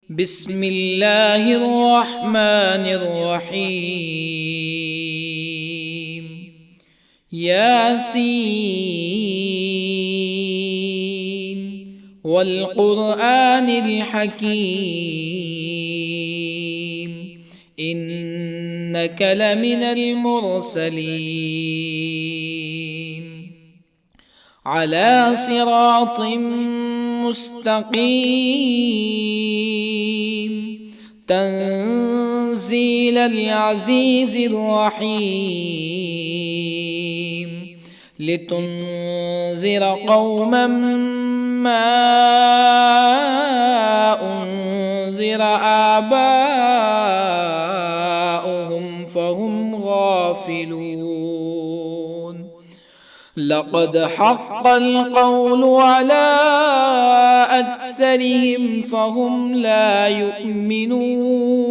بسم الله الرحمن الرحيم. ياسين والقرآن الحكيم إنك لمن المرسلين على صراط مستقيم تنزيل العزيز الرحيم لتنذر قوما ما أنذر آباؤهم فهم غافلون. لقد حق القول على أكثرهم فهم لا يؤمنون.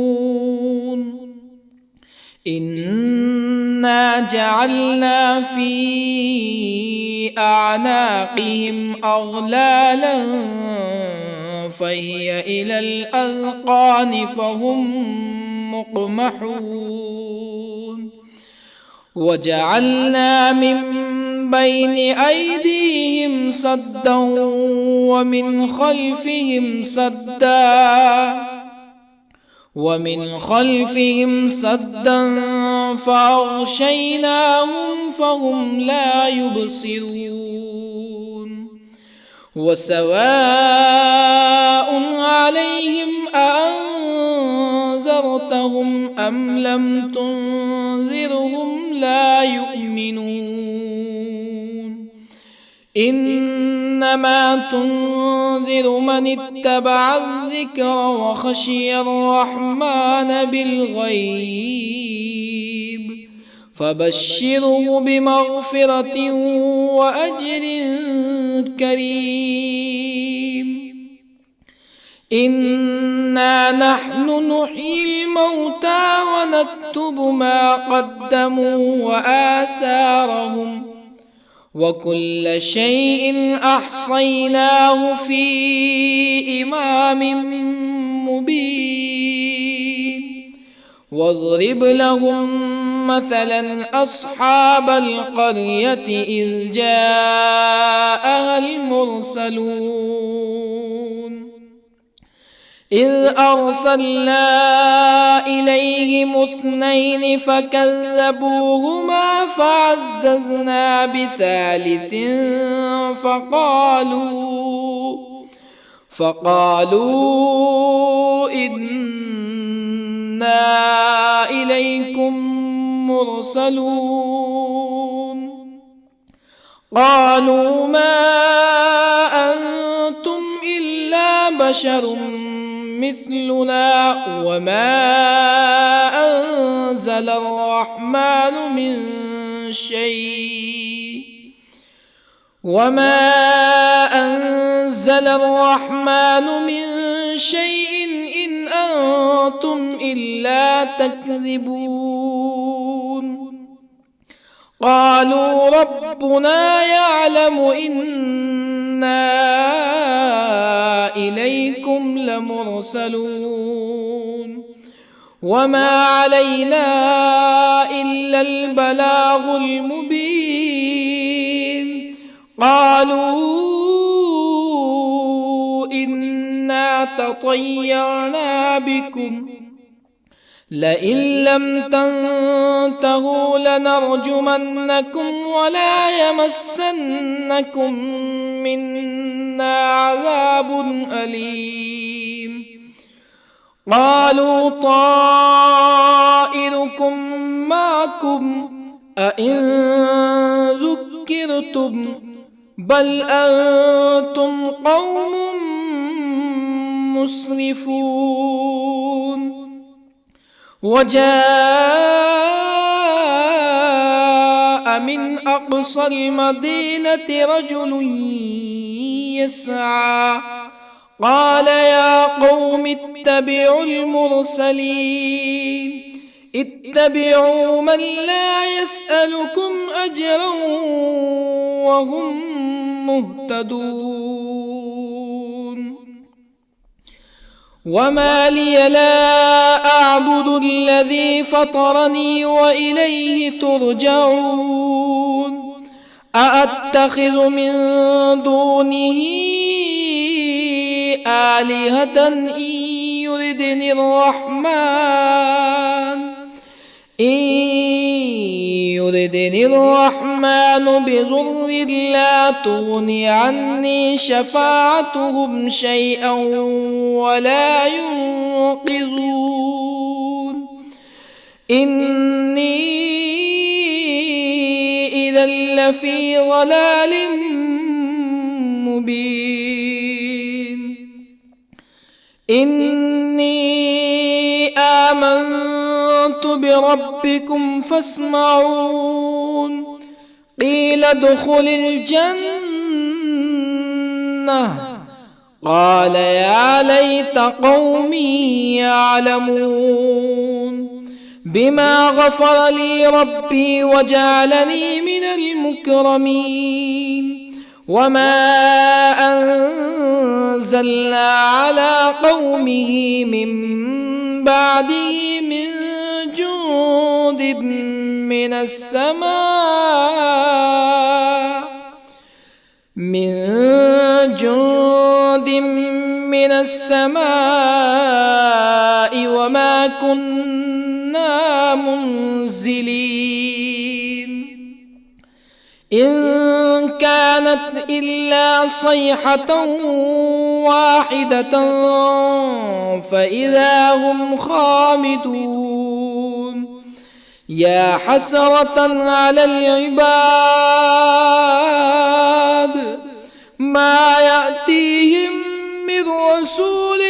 إنا جعلنا في أعناقهم أغلالا فهي إلى الأذقان فهم مقمحون. وجعلنا من بين أيديهم سدا ومن خلفهم سدا فأغشيناهم فهم لا يبصرون. وسواء عليهم أأنذرتهم أم لم تنذرهم لا يؤمنون. إنما تنذر من اتبع الذكر وخشي الرحمن بالغيب فبشره بمغفرة وأجر كريم. إنا نحن نحيي الموتى ونكتب ما قدموا وآثارهم وكل شيء أحصيناه في إمام مبين. واضرب لهم مثلا أصحاب القرية إذ جاءها المرسلون إذ أرسلنا إليهم اثنين فكذبوهما فعززنا بثالث فقالوا إنا إليكم مرسلون. قالوا ما أنتم إلا بشر مثلنا وما أنزل الرحمن من شيء إن أنتم إلا تكذبون. قالوا ربنا يعلم إنا إليكم لمرسلون وما علينا إلا البلاغ المبين. قالوا إنا تطيرنا بكم لئن لم تنتهوا لنرجمنكم ولا يمسنكم منا عذاب أليم. قالوا طائركم معكم أئن ذكرتم بل أنتم قوم مسرفون. وجاء من أقصى المدينة رجل يسعى قال يا قوم اتبعوا المرسلين اتبعوا من لا يسألكم أجرا وهم مهتدون. وما لي لا أعبد الذي فطرني وإليه ترجعون أأتخذ من دونه آلهة يردني الرحمن بضر لا تغني عني شفاعتهم شيئا ولا ينقذون إني إذا لفي ضلال مبين إني آمنت بربكم فاسمعون قيل ادخل الجنة قال يا ليت قومي يعلمون بما غفر لي ربي وجعلني من المكرمين وما أنزلنا على قومه من بعده من جند من السماء وما كنا منزلين إن كانت إلا صيحة واحدة فإذا هم خامدون يا حسرة على العباد ما يأتيهم من رسول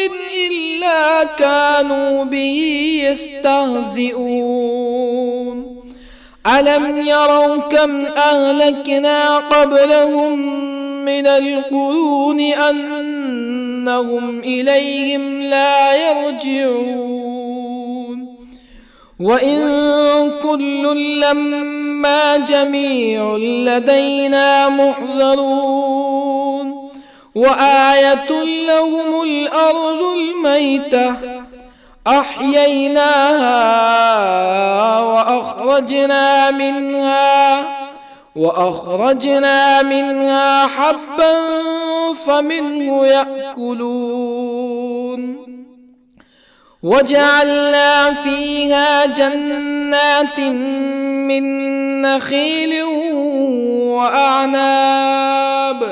إلا كانوا به يستهزئون ألم يروا كم أهلكنا قبلهم من القرون أنهم إليهم لا يرجعون وإن كل لما جميع لدينا محضرون وآية لهم الأرض الميتة أحييناها وأخرجنا منها حبا فمنه يأكلون وجعلنا فيها جنات من نخيل وأعناب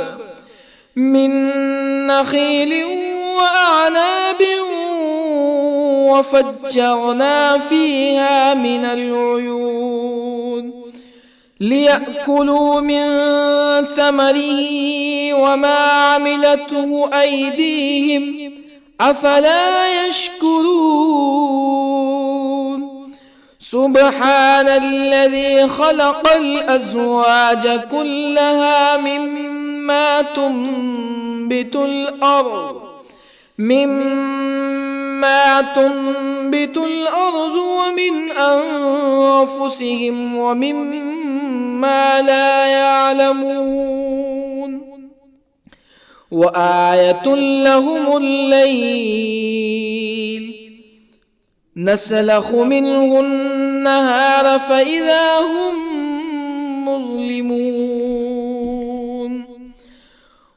وفجرنا فيها من العيون ليأكلوا من ثمره وما عملته أيديهم أفلا يشكرون سبحان الذي خلق الأزواج كلها مما تنبت الأرض ومن أنفسهم ومما لا يعلمون وآية لهم الليل نسلخ منه النهار فإذا هم مظلمون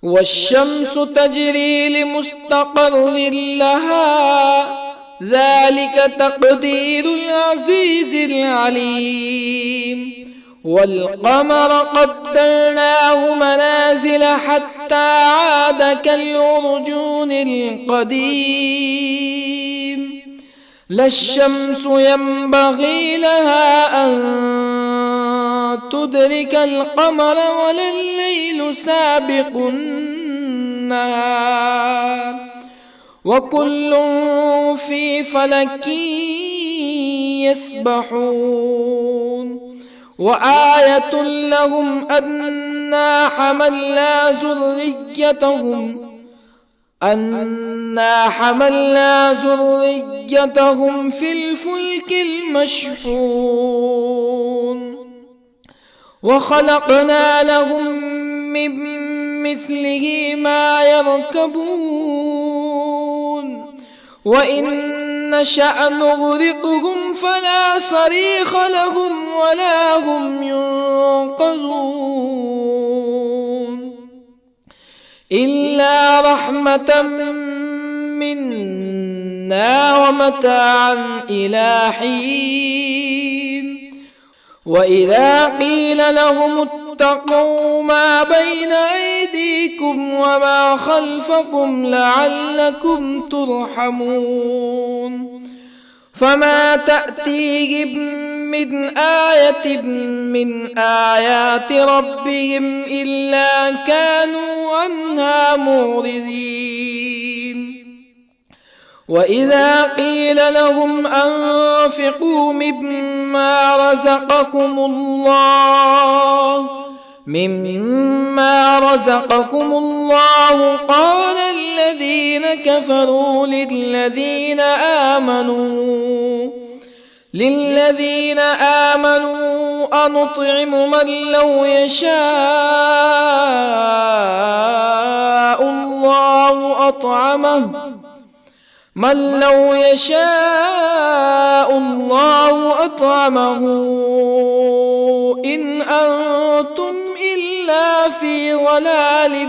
والشمس تجري لمستقر لها ذلك تقدير العزيز العليم والقمر قدرناه منازل حتى عاد كالعرجون القديم لا الشمس ينبغي لها أن تدرك القمر ولا الليل سابق النهار وكل في فلك يسبحون وآية لهم أنا حملنا ذريتهم في الفلك المشحون وخلقنا لهم من مثله ما يركبون وإن نشأ نغرقهم فلا صريخ لهم ولا هم ينقذون إلا رحمة منا ومتاعا إلى حين وإذا قيل لهم اتقوا ما بين أيديكم وما خلفكم لعلكم ترحمون فما تأتيهم من آية من آيات ربهم إلا كانوا عنها معرضين وإذا قيل لهم أنفقوا مما رزقكم الله قال الذين كفروا للذين آمنوا أنطعم من لو يشاء الله أطعمه إن أنتم إلا في ضلال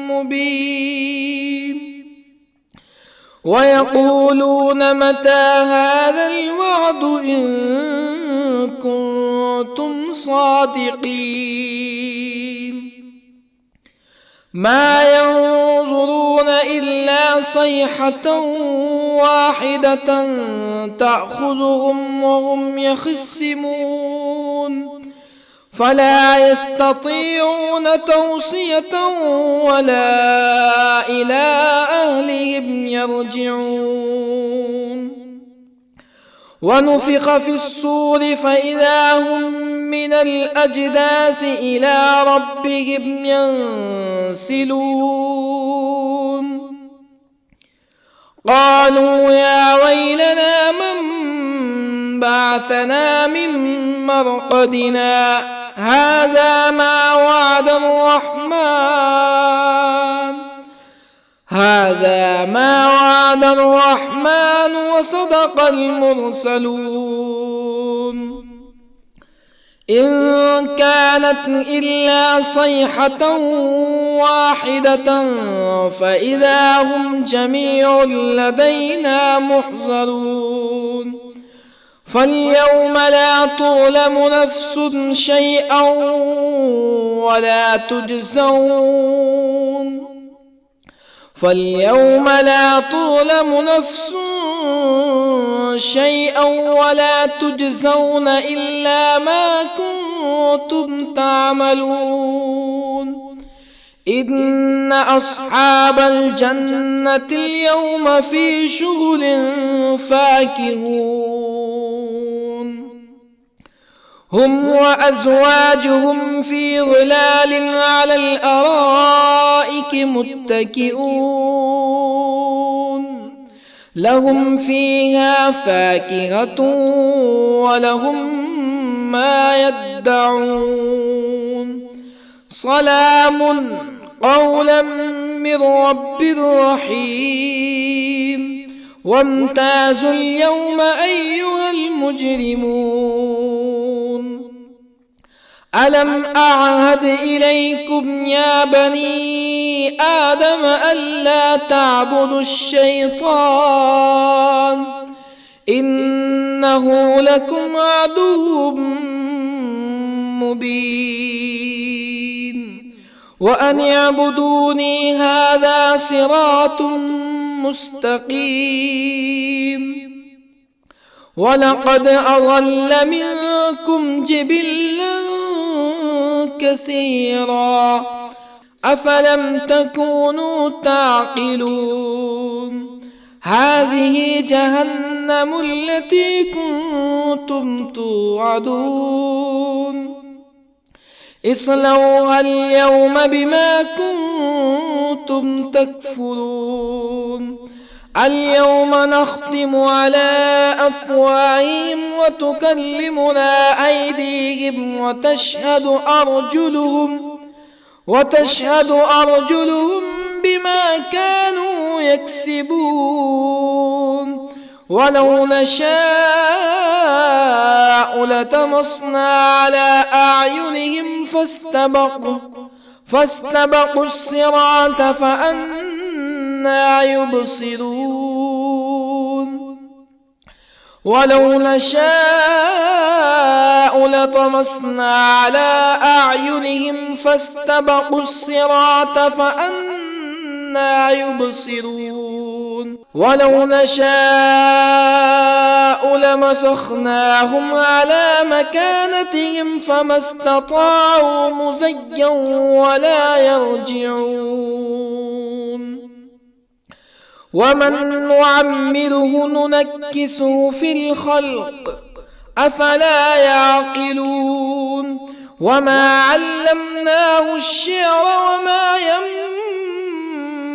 مبين ويقولون متى هذا الوعد إن كنتم صادقين ما ينظرون إلا صيحة واحدة تأخذهم وهم يخصمون فلا يستطيعون توصية ولا إلى أهلهم يرجعون ونفخ في الصور فإذا هم من الأجداث إلى ربهم ينسلون قالوا يا ويلنا من بعثنا من مرقدنا هذا ما وعد الرحمن وصدق المرسلون إن كانت إلا صيحة واحدة فإذا هم جميع لدينا محضرون فاليوم لا تظلم نفس شيئا ولا تجزون إلا ما كنتم تعملون إن أصحاب الجنة اليوم في شغل فاكهون هم وأزواجهم في ظلال على الأرائك متكئون لهم فيها فاكهة ولهم ما يدعون سلام قولا من رب رحيم وامتازوا اليوم أيها المجرمون ألم أعهد إليكم يا بني آدم ألا تعبدوا الشيطان إنه لكم عدو مبين وأن اعبدوني هذا صراط مستقيم ولقد أضل منكم جبلا كثيرا أفلم تكونوا تعقلون هذه جهنم التي كنتم توعدون اصلوها اليوم بما كنتم تكفرون اليوم نختم على أفواههم وتكلمنا أيديهم وتشهد أرجلهم بما كانوا يكسبون ولو نشاء لطمسنا على أعينهم فاستبقوا الصراط فأنى يبصرون ولو نشاء لطمسنا على أعينهم فاستبقوا الصراط فأنى يبصرون ولو نشاء لمسخناهم على مكانتهم فما استطاعوا مزيا ولا يرجعون ومن نعمره ننكسه في الخلق أفلا يعقلون وما علمناه الشعر وما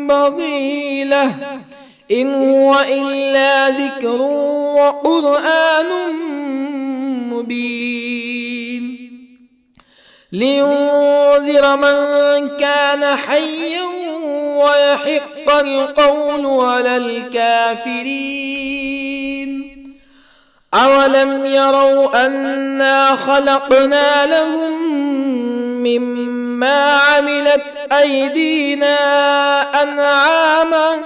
ينبغي له إن هو إلا ذكر وقرآن مبين لينذر من كان حيا ويحق القول على الكافرين أولم يروا أنا خلقنا لهم مما عملت أيدينا أنعاما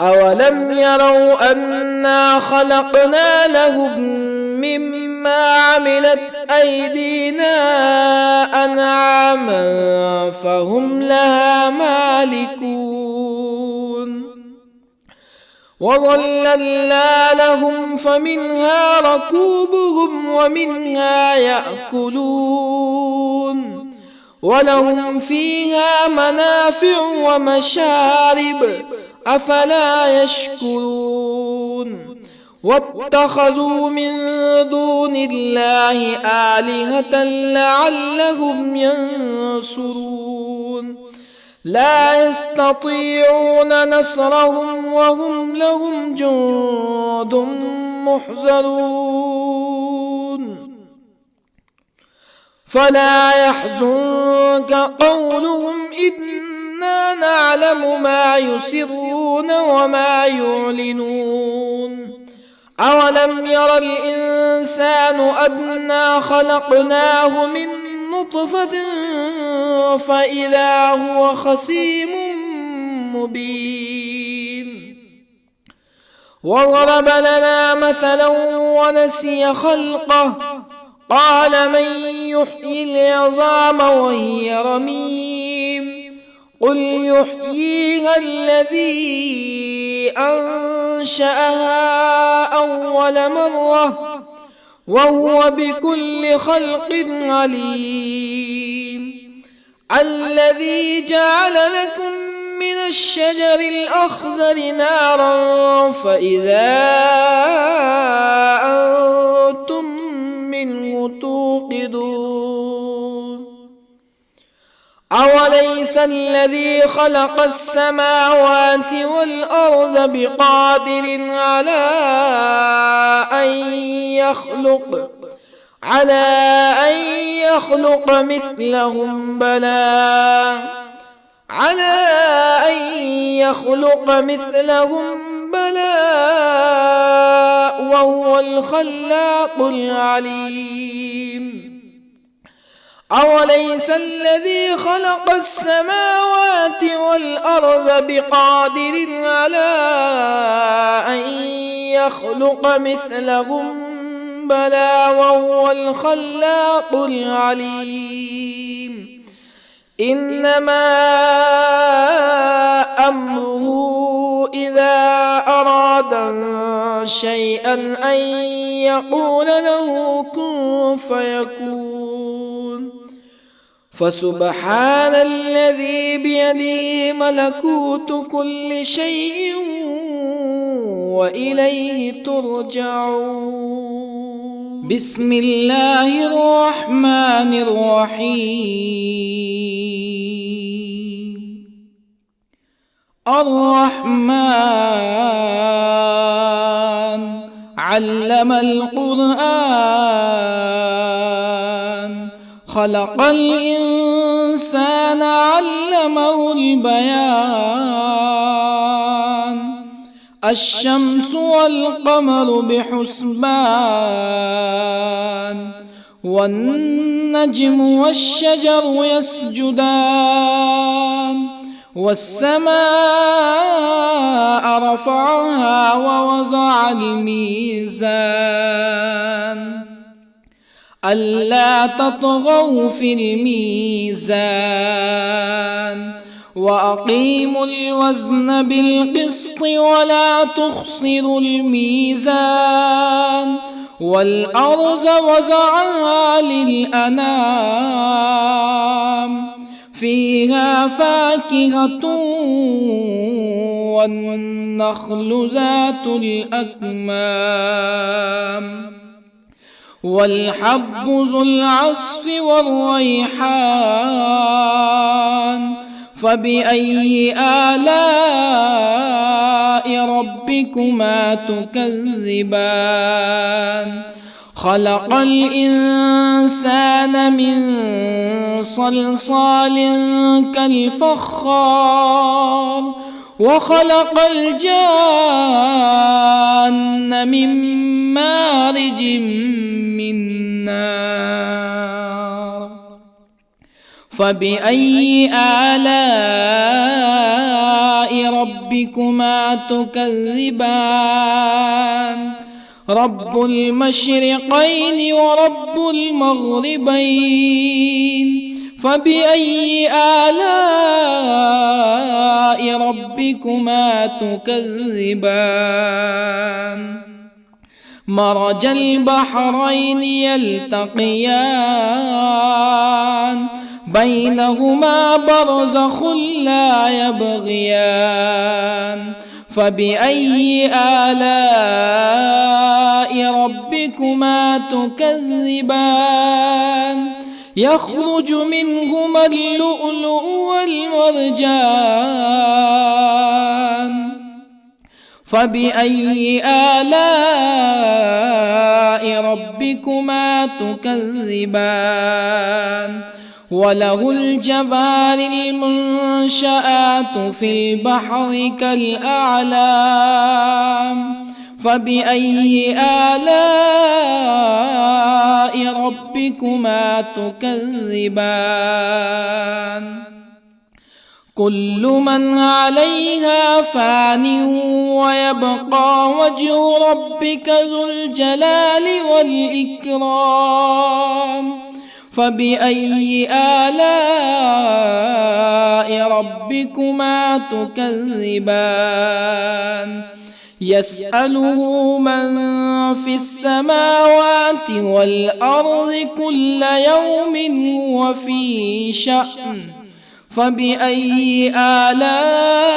أولم يروا أنا خلقنا لهم مما عملت أيدينا أنعاما فهم لها مالكون وظللنا لهم فمنها ركوبهم ومنها يأكلون ولهم فيها منافع ومشارب أفلا يشكرون واتخذوا من دون الله آلهة لعلهم ينصرون لا يستطيعون نصرهم وهم لهم جند محضرون فلا يحزنك قولهم إنا نعلم ما يسرون وما يعلنون أولم ير الإنسان أنا خلقناه من نطفة فإذا هو خصيم مبين وضرب لنا مثلا ونسي خلقه قال من يحيي العظام وهي رميم قل يحييها الذي أنشأها أول مرة وهو بكل خلق عليم الذي جعل لكم من الشجر الأخضر نارا فإذا أنتم منه توقدون أوليس الذي خلق السماوات والأرض بقادر على أن يخلق مثلهم بلى وهو الخلاق العليم أوليس الذي خلق السماوات والأرض بقادر على أن يخلق مثلهم بلى وهو الخلاق العليم إنما أمره إذا أراد شيئا أن يقول له كن فيكون فسبحان الذي بيده ملكوت كل شيء وإليه ترجعون بسم الله الرحمن الرحيم الرحمن علم القرآن خلق الإنسان الإنسان علمه البيان الشمس والقمر بحسبان والنجم والشجر يسجدان والسماء رفعها ووضع الميزان ألا تطغوا في الميزان وأقيموا الوزن بالقسط ولا تخسروا الميزان والأرض وضعها للأنام فيها فاكهة والنخل ذات الأكمام والحب ذو العصف والريحان فبأي آلاء ربكما تكذبان خلق الإنسان من صلصال كالفخار وخلق الجان من مارج من نار فبأي آلاء ربكما تكذبان رب المشرقين ورب المغربين فبأي آلاء ربكما تكذبان مرج البحرين يلتقيان بينهما برزخ لا يبغيان فبأي آلاء ربكما تكذبان يخرج منهما اللؤلؤ والمرجان فبأي آلاء ربكما تكذبان وله الجوار المنشآت في البحر كالأعلام فبأي آلاء ربكما تكذبان كل من عليها فان ويبقى وجه ربك ذو الجلال والإكرام فبأي آلاء ربكما تكذبان يسأله من في السماوات والأرض كل يوم هو في شأن فبأي آلاء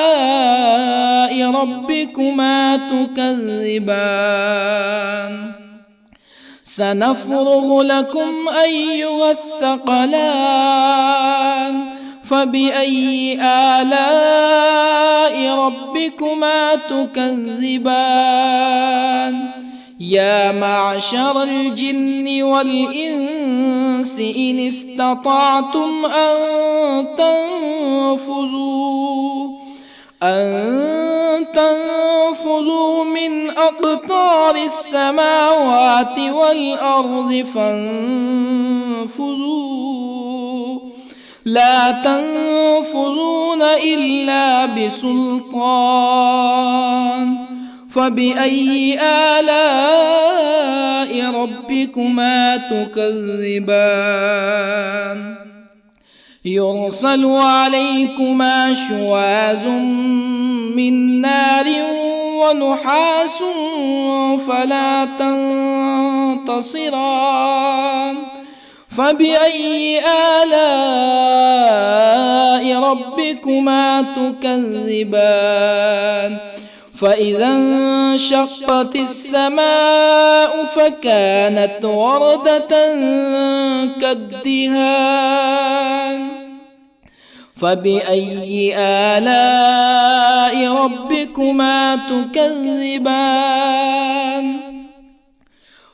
ربكما تكذبان سنفرغ لكم أيها الثقلان فبأي آلاء ربكما تكذبان يا معشر الجن والإنس إن استطعتم أن تنفذوا من أقطار السماوات والأرض فانفذوا لا تنفذون إلا بسلطان فبأي آلاء ربكما تكذبان يرسل عليكما شواظ من نار ونحاس فلا تنتصران فبأي آلاء ربكما تكذبان فإذا انشقت السماء فكانت وردة كالدهان فبأي آلاء ربكما تكذبان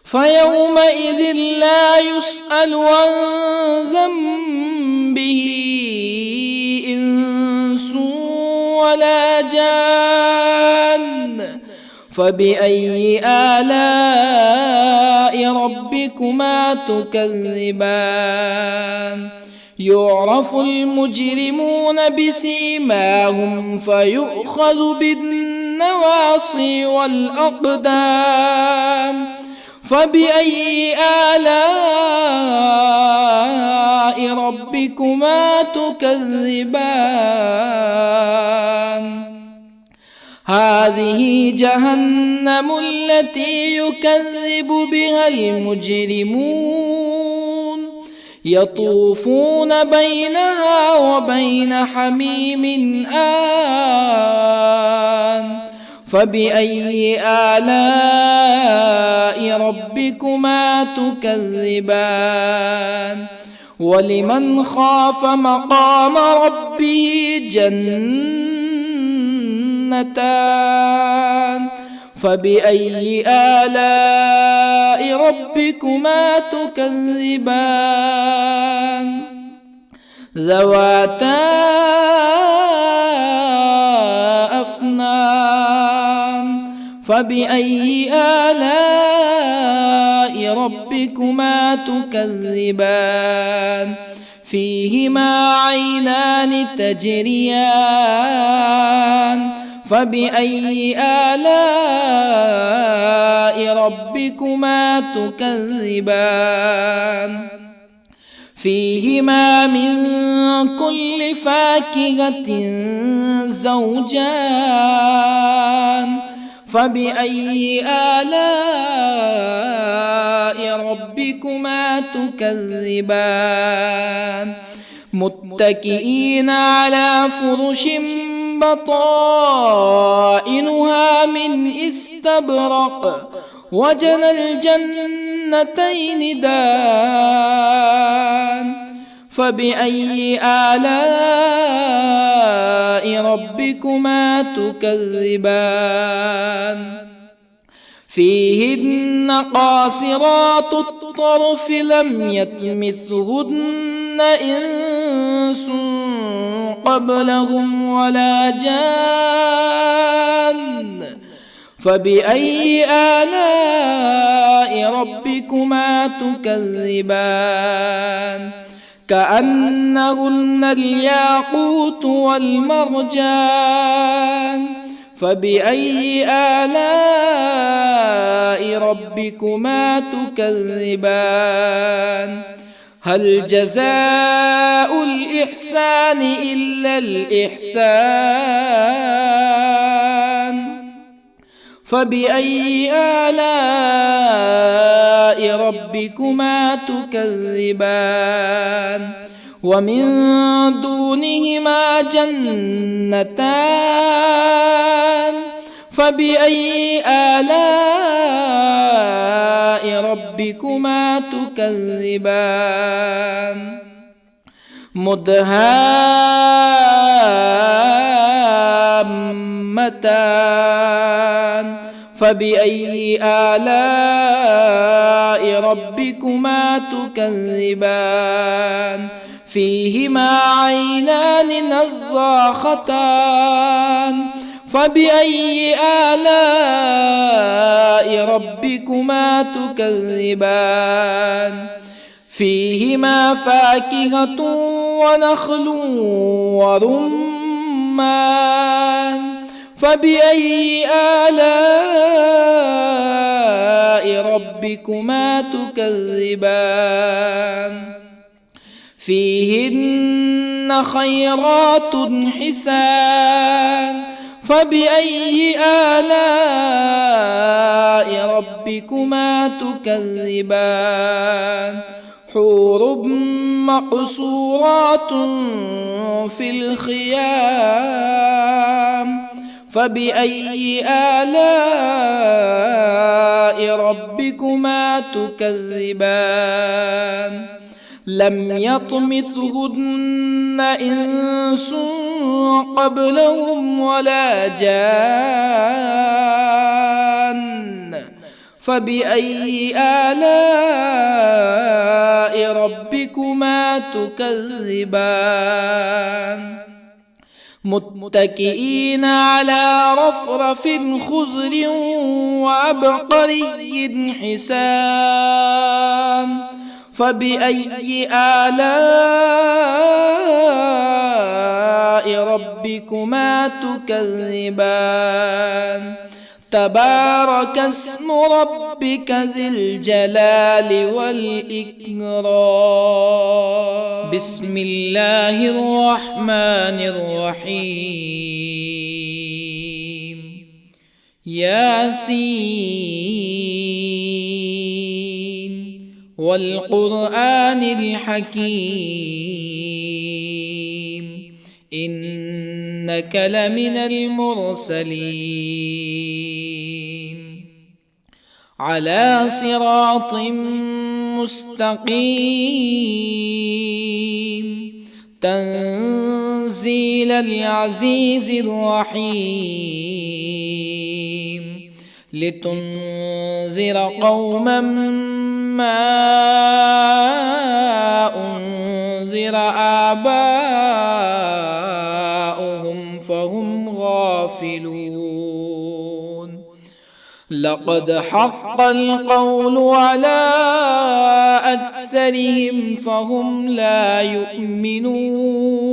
فيومئذ لا يسأل عن ذنبه ولا جان فبأي آلاء ربكما تكذبان يعرف المجرمون بسيماهم فيؤخذ بالنواصي والأقدام فبأي آلاء ربكما تكذبان هذه جهنم التي يكذب بها المجرمون يطوفون بينها وبين حميم آن فبأي آلاء ربكما تكذبان ولمن خاف مقام ربه جنتان فبأي آلاء ربكما تكذبان ذواتا أفنان فبأي آلاء ربكما تكذبان فيهما عينان تجريان فبأي آلاء ربكما تكذبان فيهما من كل فاكهة زوجان فبأي آلاء ربكما تكذبان متكئين على فرش بطائنها من استبرق وجنى الجنتين دان فبأي آلاء ربكما تكذبان فيهن قاصرات الطرف لم يطمثهن إنس قبلهم ولا جان فبأي آلاء ربكما تكذبان كأنهن الياقوت والمرجان فبأي آلاء ربكما تكذبان هل جزاء الإحسان إلا الإحسان فبأي آلاء ربكما تكذبان ومن دونهما جنتان فبأي آلاء ربكما تكذبان مدهامتان فبأي آلاء ربكما تكذبان فيهما عينان نضاختان فبأي آلاء ربكما تكذبان فيهما فاكهة ونخل ورمان فبأي آلاء ربكما تكذبان فيهن خيرات حسان فبأي آلاء ربكما تكذبان حور مقصورات في الخيام فبأي آلاء ربكما تكذبان لم يطمثهن إنس قبلهم ولا جان فبأي آلاء ربكما تكذبان متكئين على رفرف خضر وعبقري حسان فبأي آلاء ربكما تكذبان تبارك اسم ربك ذي الجلال والإكرام بسم الله الرحمن الرحيم ياسين والقرآن الحكيم إنك لمن المرسلين على صراط مستقيم تنزيل العزيز الرحيم لتنذر قوما ما أنذر آباؤهم فهم غافلون لقد حق القول على أكثرهم فهم لا يؤمنون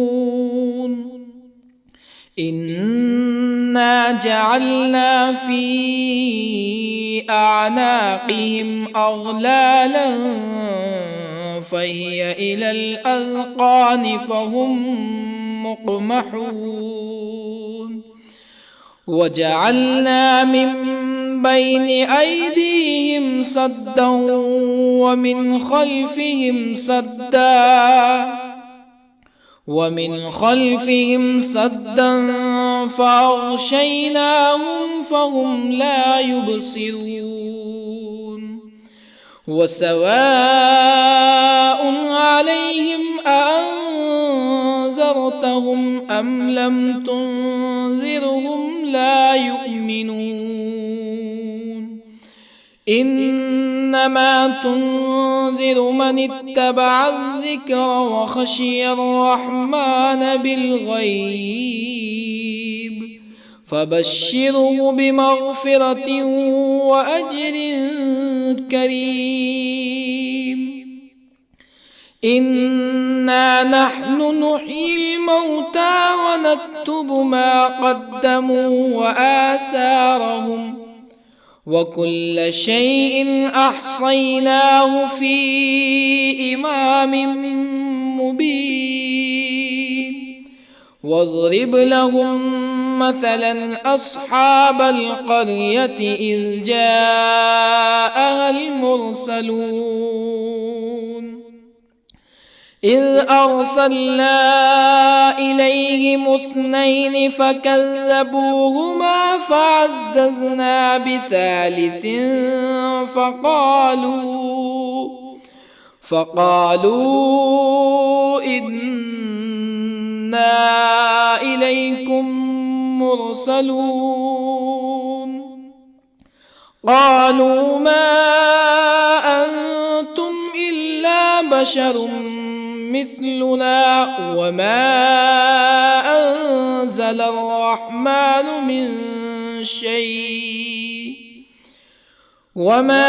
إنا جعلنا في أعناقهم أغلالا فهي إلى الأذقان فهم مقمحون وجعلنا من بين أيديهم سدا ومن خلفهم سدا فأغشيناهم فهم لا يبصرون وسواء عليهم أأنذرتهم أم لم تنذرهم لا يؤمنون إنما تنذر من اتبع الذكر وخشي الرحمن بالغيب فبشره بمغفرة وأجر كريم إنا نحن نحيي الموتى ونكتب ما قدموا وآثارهم وكل شيء أحصيناه في إمام مبين واضرب لهم مثلا أصحاب القرية إذ جاءها المرسلون إذ أرسلنا إليهم 2 فكذبوهما فعززنا بثالث فقالوا إنا إليكم مرسلون قالوا ما أنتم إلا بشر مثلنا وما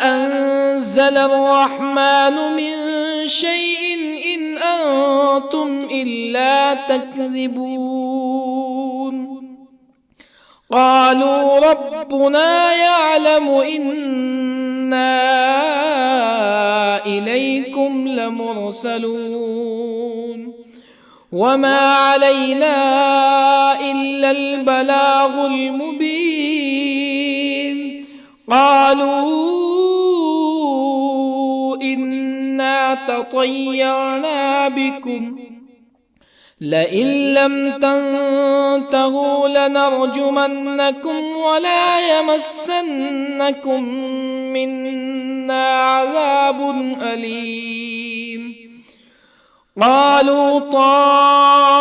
أنزل الرحمن من شيء إن أنتم إلا تكذبون قالوا ربنا يعلم إنا إليكم لمرسلون وما علينا إلا البلاغ المبين قالوا إنا تطيرنا بكم لئن لم تنتهوا لنرجمنكم ولا يمسنكم منا عذاب أليم قالوا طائركم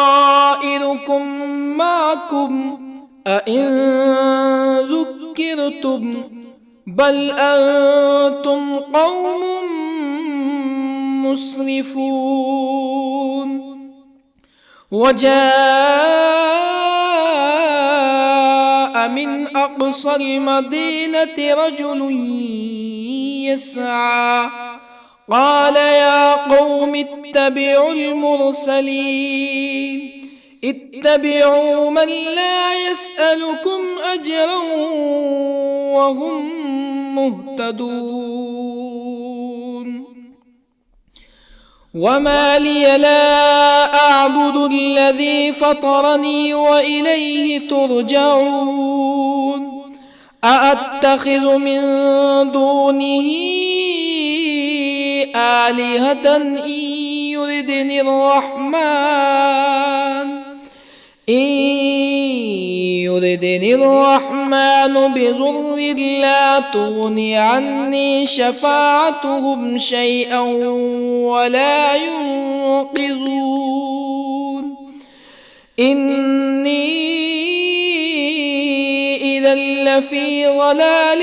معكم أئن ذكرتم بل أنتم قوم مسرفون وجاء من أقصى المدينة رجل يسعى قال يا قوم اتبعوا المرسلين اتبعوا من لا يسألكم أجرا وهم مهتدون وما لي لا أعبد الذي فطرني وإليه ترجعون أأتخذ من دونه آلهة يردني الرحمن بضر لا تغني عني شفاعتهم شيئا ولا ينقذون إني إذا لفي ضلال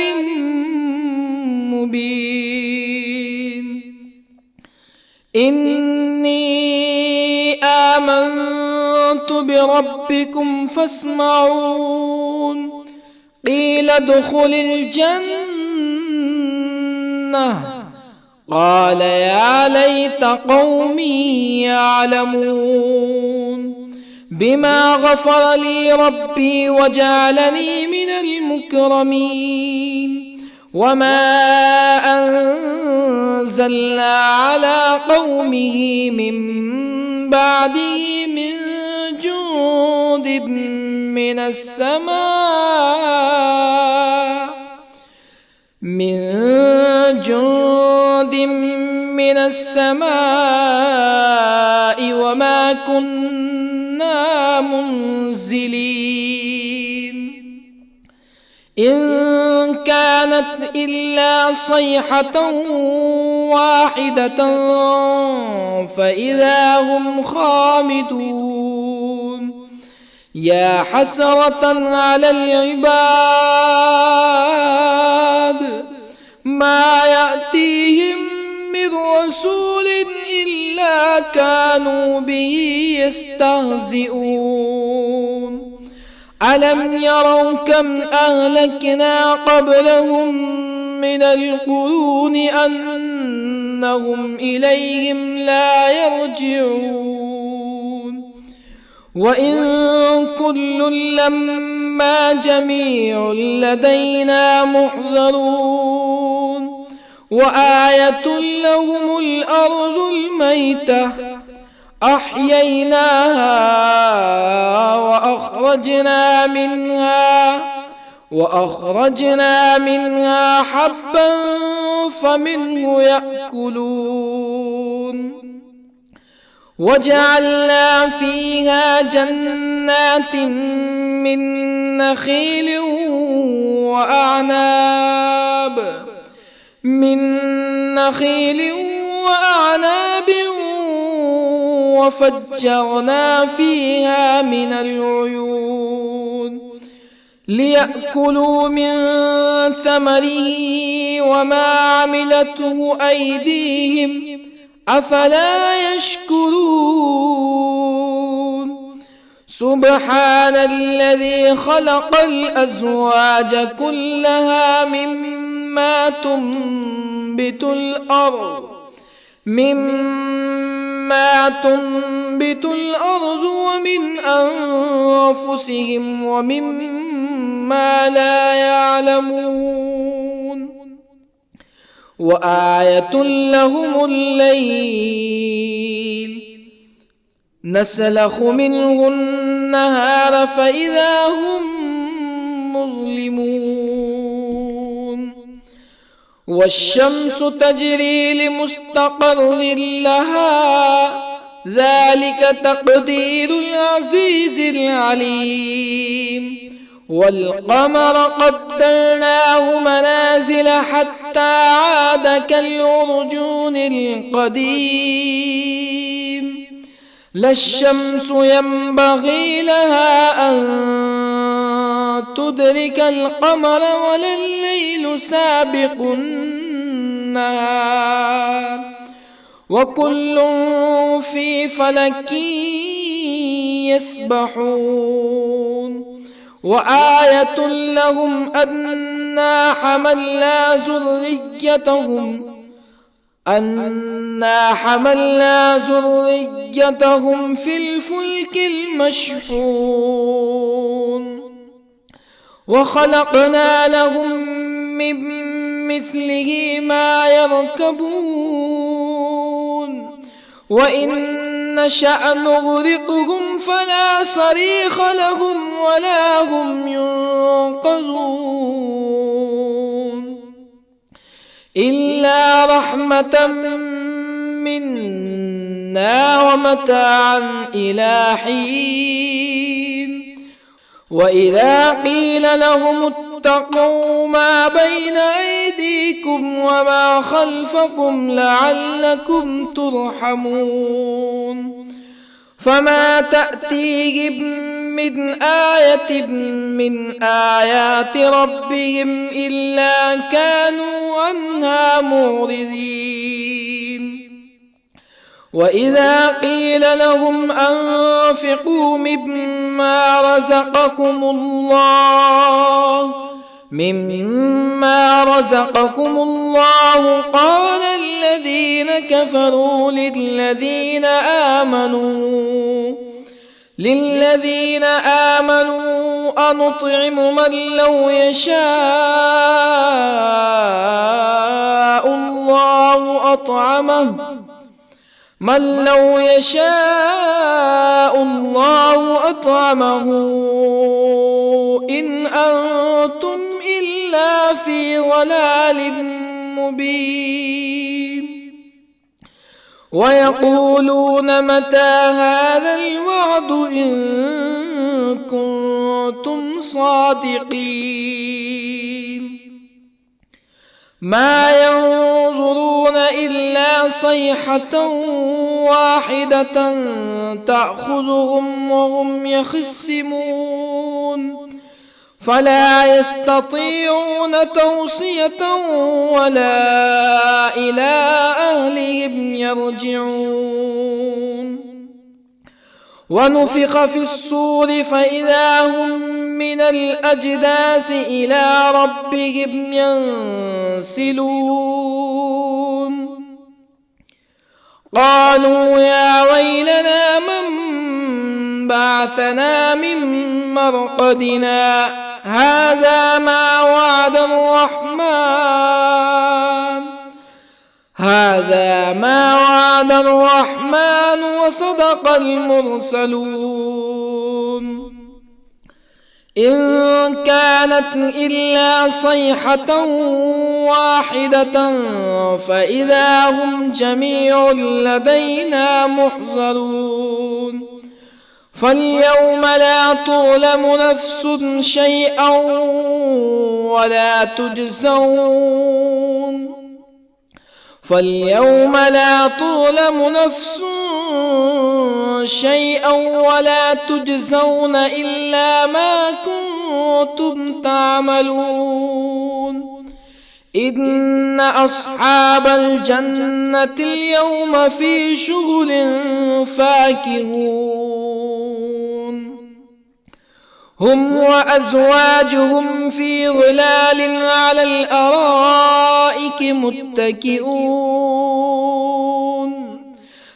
مبين إني آمنت بربكم فاسمعون قيل ادخل الجنة قال يا ليت قومي يعلمون بما غفر لي ربي وجعلني من المكرمين وما أنزلنا على قومه من بعده من جند من السماء وما كنا منزلين إن كانت إلا صيحة واحدة فإذا هم خامدون يا حسرة على العباد ما يأتيهم من رسول إلا كانوا به يستهزئون ألم يروا كم أهلكنا قبلهم من القرون أنهم إليهم لا يرجعون وإن كل لما جميع لدينا محضرون وآية لهم الأرض الميتة أحييناها وأخرجنا منها حبا فمنه يأكلون وجعلنا فيها جنات من نخيل وأعناب وفجرنا فيها من العيون ليأكلوا من ثمره وما عملته أيديهم أفلا يشكرون سبحان الذي خلق الأزواج كلها مما تنبت الأرض ومن أنفسهم ومما لا يعلمون وآية لهم الليل نسلخ منه النهار فإذا هم مظلمون والشمس تجري لمستقر لها ذلك تقدير العزيز العليم والقمر قدرناه منازل حتى عاد كالعرجون القديم لا الشمس ينبغي لها أن تدرك القمر ولا الليل سابق النهار وكل في فلك يسبحون وآية لهم أنا حملنا ذريتهم في الفلك المشحون وخلقنا لهم من مثله ما يركبون وإن نشأ نغرقهم فلا صريخ لهم ولا هم ينقذون إلا رحمة منا ومتاعا إلى حين وإذا قيل لهم اتقوا ما بين أيديكم وما خلفكم لعلكم ترحمون فما تأتيهم من آية من آيات ربهم إلا كانوا عنها معرضين وإذا قيل لهم أنفقوا مما رزقكم الله قال الذين كفروا للذين آمنوا أنطعم من لو يشاء الله أطعمه إن أنتم إلا في ضلال مبين ويقولون متى هذا الوعد إن كنتم صادقين ما ينظرون إلا صيحة واحدة تأخذهم وهم يخصمون فلا يستطيعون توصية ولا إلى أهلهم يرجعون ونفخ في الصور فإذا هم من الأجداث إلى ربهم ينسلون قالوا يا ويلنا من بعثنا من مرقدنا هذا ما وعد الرحمن وصدق المرسلون إن كانت إلا صيحة واحدة فإذا هم جميع لدينا محضرون فاليوم لا تظلم نفس شيئا ولا تجزون إلا ما كنتم تعملون إن أصحاب الجنة اليوم في شغل فاكهون هم وأزواجهم في ظلال على الأرائك متكئون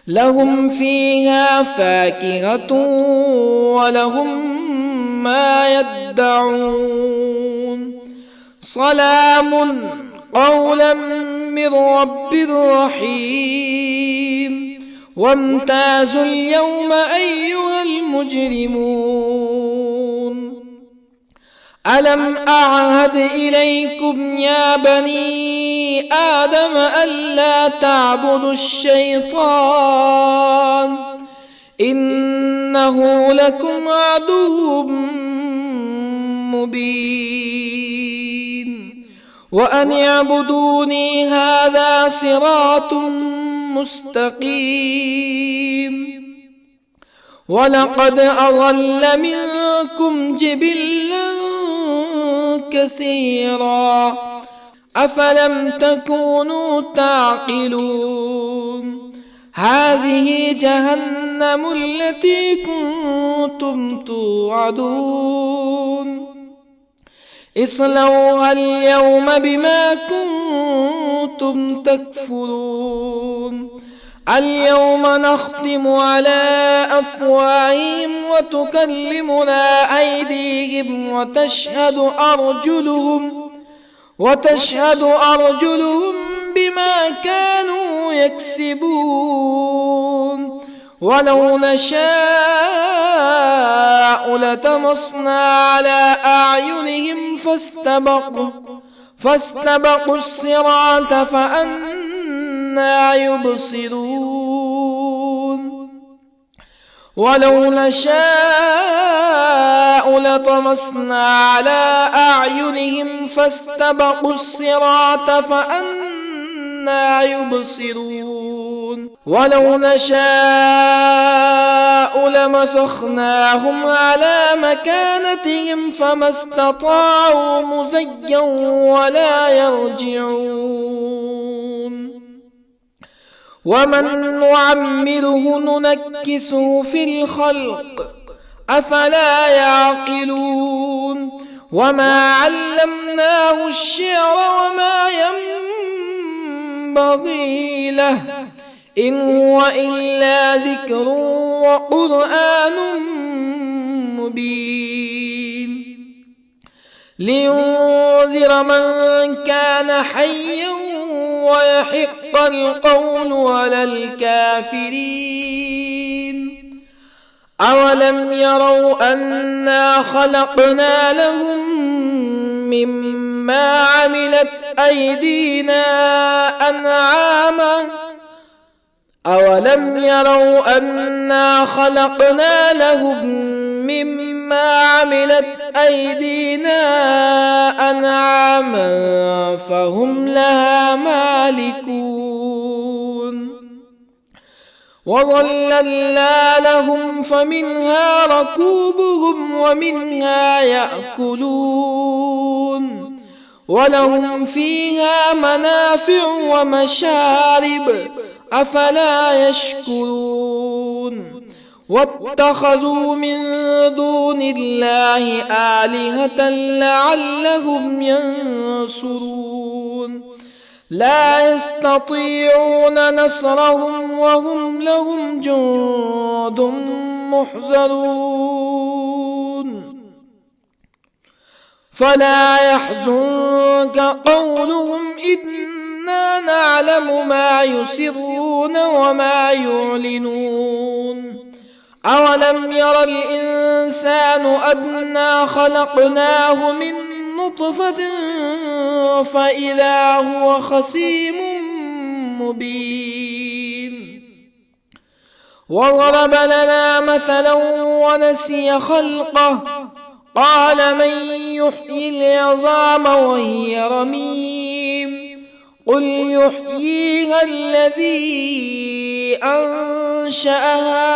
لهم فيها فاكهة ولهم ما يدعون سلام قولا من رب رحيم وامتازوا اليوم أيها المجرمون ألم أعهد إليكم يا بني آدم ألا تعبدوا الشيطان إنه لكم عدو مبين وأن اعبدوني هذا صراط مستقيم ولقد أضل منكم جبلا كثيرا أفلم تكونوا تعقلون هذه جهنم التي كنتم توعدون اصلوها اليوم بما كنتم تكفرون اليوم نختم على أفواههم وتكلمنا أيديهم وتشهد أرجلهم بما كانوا يكسبون ولو نشاء لطمسنا على أعينهم فاستبقوا الصراط فأنى يبصرون ولو نشاء لطمسنا على أعينهم فاستبقوا الصراط فأنى يبصرون ولو نشاء لمسخناهم على مكانتهم فما استطاعوا مزيا ولا يرجعون ومن نعمره ننكسه في الخلق أفلا يعقلون وما علمناه الشعر وما ينبغي له إن هو إلا ذكر وقرآن مبين لينذر من كان حيا ويحق القول على الكافرين أولم يروا أنا خلقنا لهم مما عملت أيدينا أنعاما أولم يروا أنا خلقنا لهم مما عملت أيدينا أنعاما فهم لها مالكون وظللنا لهم فمنها ركوبهم ومنها يأكلون ولهم فيها منافع ومشارب أفلا يشكرون واتخذوا من دون الله آلهة لعلهم ينصرون لا يستطيعون نصرهم وهم لهم جند محضرون فلا يحزنك قولهم إنا نعلم ما يسرون وما يعلنون أولم ير الإنسان أنا خلقناه من نطفة فإذا هو خصيم مبين وضرب لنا مثلا ونسي خلقه قال من يحيي العظام وهي رميم قل يحييها الذي أنشأها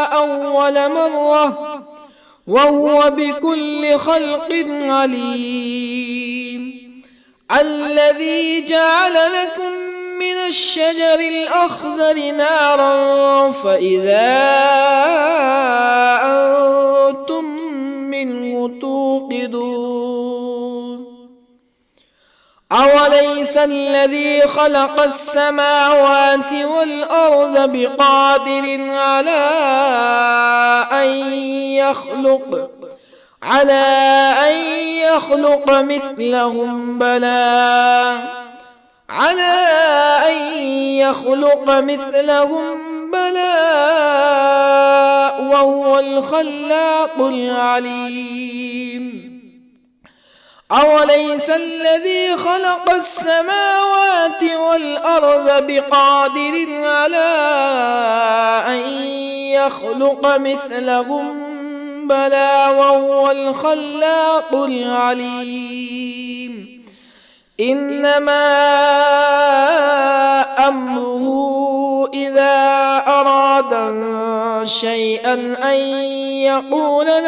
أول مرة وهو بكل خلق عليم الذي جعل لكم من الشجر الأخضر نارا فإذا أنتم منه توقدون أوليس الذي خلق السماوات والأرض بقادر على أن يخلق مثلهم بلى وهو الخلاق العليم أوليس الذي خلق السماوات والأرض بقادر على أن يخلق مثلهم بلى وهو الخلاق العليم إنما أمره إذا أراد شيئا أن يقول له